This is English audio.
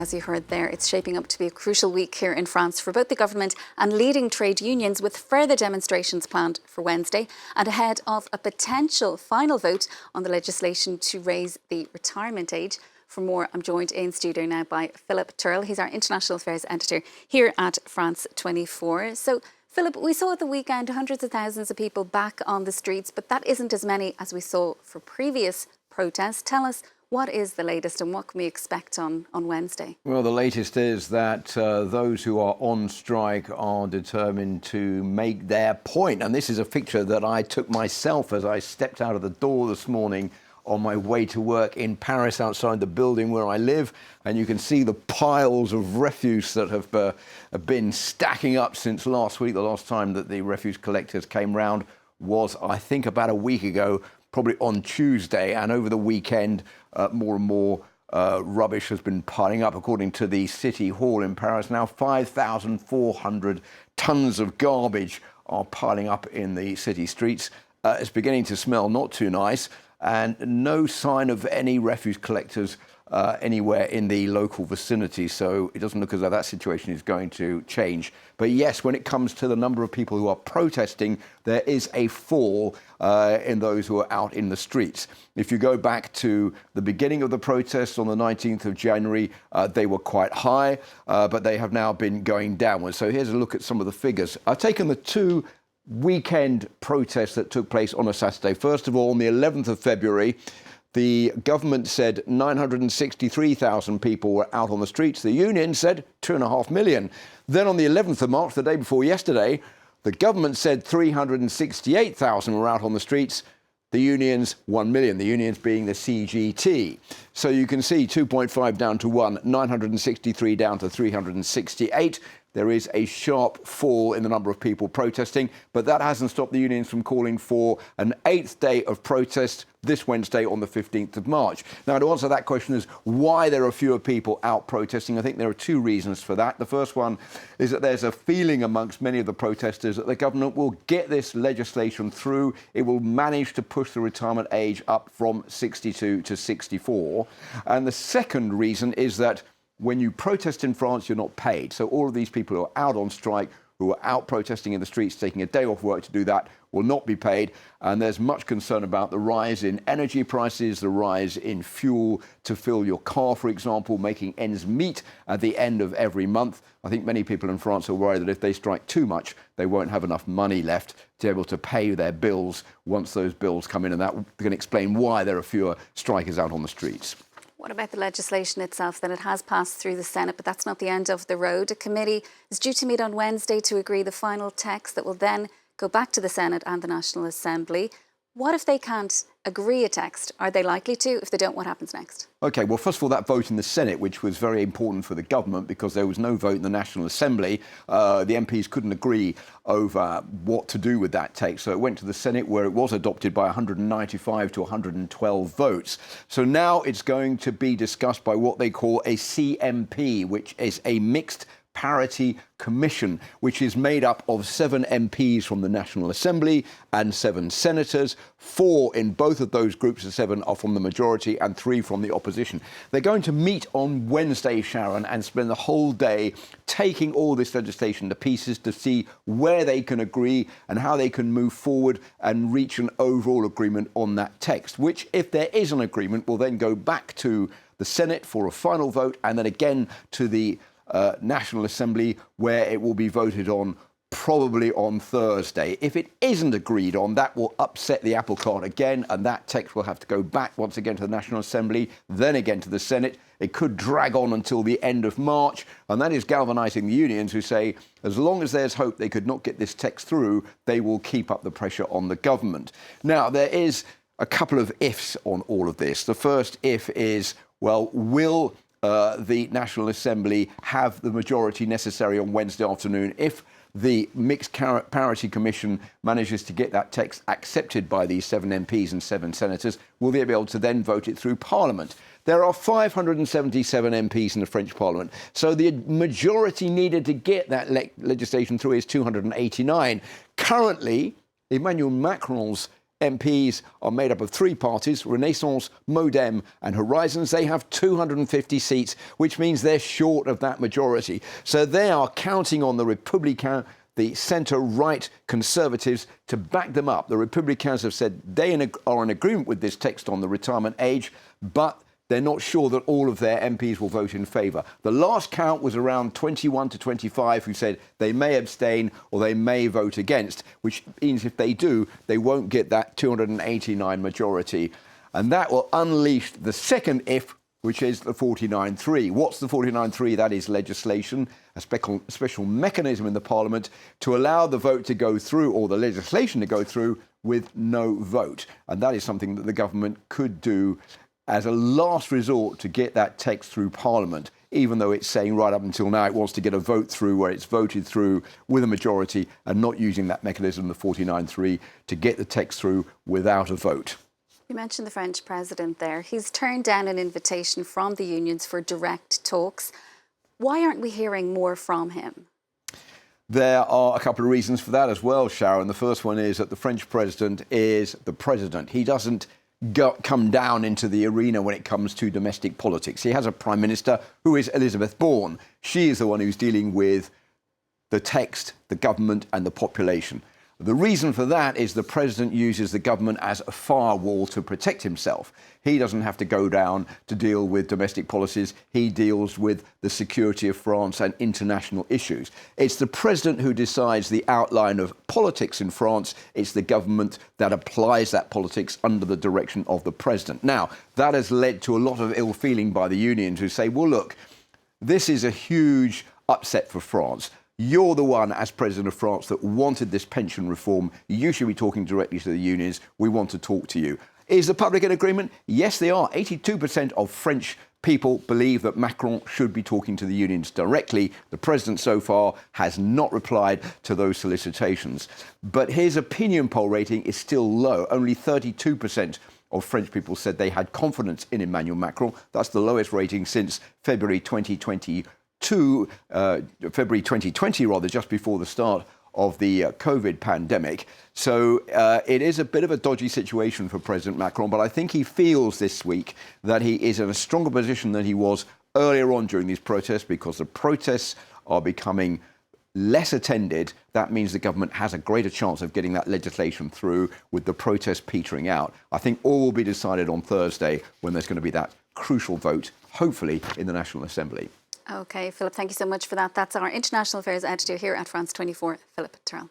As you heard there, it's shaping up to be a crucial week here in France for both the government and leading trade unions, with further demonstrations planned for Wednesday and ahead of a potential final vote on the legislation to raise the retirement age. For more, I'm joined in studio now by Philip Turle. He's our international affairs editor here at France 24. So, Philip, we saw at the weekend hundreds of thousands of people back on the streets, but that isn't as many as we saw for previous protests. Tell us, what is the latest and what can we expect on Wednesday? Well, the latest is that those who are on strike are determined to make their point. And this is a picture that I took myself as I stepped out of the door this morning on my way to work in Paris, outside the building where I live. And you can see the piles of refuse that have been stacking up since last week. The last time that the refuse collectors came round was, I think, about a week ago, probably on Tuesday. And over the weekend, more and more rubbish has been piling up. According to the City Hall in Paris, now 5,400 tons of garbage are piling up in the city streets. It's beginning to smell not too nice, and no sign of any refuse collectors anywhere in the local vicinity. So it doesn't look as though that situation is going to change. But yes, when it comes to the number of people who are protesting, there is a fall in those who are out in the streets. If you go back to the beginning of the protests on the 19th of January, they were quite high, but they have now been going downwards. So here's a look at some of the figures. I've taken the two weekend protests that took place on a Saturday. First of all, on the 11th of February, the government said 963,000 people were out on the streets. The union said 2.5 million. Then on the 11th of March, the day before yesterday, the government said 368,000 were out on the streets. The unions, 1 million, the unions being the CGT. So you can see 2.5 down to 1, 963 down to 368. There is a sharp fall in the number of people protesting, but that hasn't stopped the unions from calling for an 8th day of protest this Wednesday on the 15th of March. Now, to answer that question is why there are fewer people out protesting, I think there are two reasons for that. The first one is that there's a feeling amongst many of the protesters that the government will get this legislation through. It will manage to push the retirement age up from 62 to 64. And the second reason is that when you protest in France, you're not paid. So all of these people who are out on strike, who are out protesting in the streets, taking a day off work to do that, will not be paid. And there's much concern about the rise in energy prices, the rise in fuel to fill your car, for example, making ends meet at the end of every month. I think many people in France are worried that if they strike too much, they won't have enough money left to be able to pay their bills once those bills come in. And that can explain why there are fewer strikers out on the streets. What about the legislation itself? Then it has passed through the Senate, but that's not the end of the road. A committee is due to meet on Wednesday to agree the final text that will then go back to the Senate and the National Assembly. What if they can't agree a text? Are they likely to? If they don't, what happens next? OK, well, first of all, that vote in the Senate, which was very important for the government because there was no vote in the National Assembly. The MPs couldn't agree over what to do with that text. So it went to the Senate, where it was adopted by 195 to 112 votes. So now it's going to be discussed by what they call a CMP, which is a mixed parity commission, which is made up of 7 MPs from the National Assembly and 7 senators. 4 in both of those groups of 7 are from the majority and 3 from the opposition. They're going to meet on Wednesday, Sharon, and spend the whole day taking all this legislation to pieces to see where they can agree and how they can move forward and reach an overall agreement on that text, which, if there is an agreement, will then go back to the Senate for a final vote and then again to the National Assembly, where it will be voted on probably on Thursday. If it isn't agreed on, that will upset the apple cart again, and that text will have to go back once again to the National Assembly, then again to the Senate. It could drag on until the end of March, and that is galvanising the unions, who say as long as there's hope they could not get this text through, they will keep up the pressure on the government. Now, there is a couple of ifs on all of this. The first if is, well, will the National Assembly have the majority necessary on Wednesday afternoon if the Mixed Parity Commission manages to get that text accepted by these 7 MPs and 7 senators? Will they be able to then vote it through Parliament? There are 577 MPs in the French Parliament, so the majority needed to get that legislation through is 289. Currently, Emmanuel Macron's MPs are made up of three parties, Renaissance, Modem and Horizons. They have 250 seats, which means they're short of that majority. So they are counting on the Republican, the centre-right Conservatives to back them up. The Republicans have said they are in agreement with this text on the retirement age, but they're not sure that all of their MPs will vote in favour. The last count was around 21 to 25 who said they may abstain or they may vote against, which means if they do, they won't get that 289 majority. And that will unleash the second if, which is the 49-3. What's the 49-3? That is legislation, a special mechanism in the Parliament to allow the vote to go through, or the legislation to go through, with no vote. And that is something that the government could do as a last resort to get that text through Parliament, even though it's saying right up until now it wants to get a vote through where it's voted through with a majority and not using that mechanism, the 49-3, to get the text through without a vote. You mentioned the French president there. He's turned down an invitation from the unions for direct talks. Why aren't we hearing more from him? There are a couple of reasons for that as well, Sharon. The first one is that the French president is the president. He doesn't come down into the arena when it comes to domestic politics. He has a prime minister who is Elizabeth Bourne. She is the one who's dealing with the text, the government and the population. The reason for that is the president uses the government as a firewall to protect himself. He doesn't have to go down to deal with domestic policies. He deals with the security of France and international issues. It's the president who decides the outline of politics in France. It's the government that applies that politics under the direction of the president. Now, that has led to a lot of ill feeling by the unions who say, well, look, this is a huge upset for France. You're the one, as President of France, that wanted this pension reform. You should be talking directly to the unions. We want to talk to you. Is the public in agreement? Yes, they are. 82% of French people believe that Macron should be talking to the unions directly. The president so far has not replied to those solicitations. But his opinion poll rating is still low. Only 32% of French people said they had confidence in Emmanuel Macron. That's the lowest rating since February 2020, just before the start of the COVID pandemic. So it is a bit of a dodgy situation for President Macron, but I think he feels this week that he is in a stronger position than he was earlier on during these protests, because the protests are becoming less attended. That means the government has a greater chance of getting that legislation through, with the protests petering out. I think all will be decided on Thursday, when there's going to be that crucial vote, hopefully in the National Assembly. OK, Philip, thank you so much for that. That's our international affairs editor here at France 24, Philip Turle.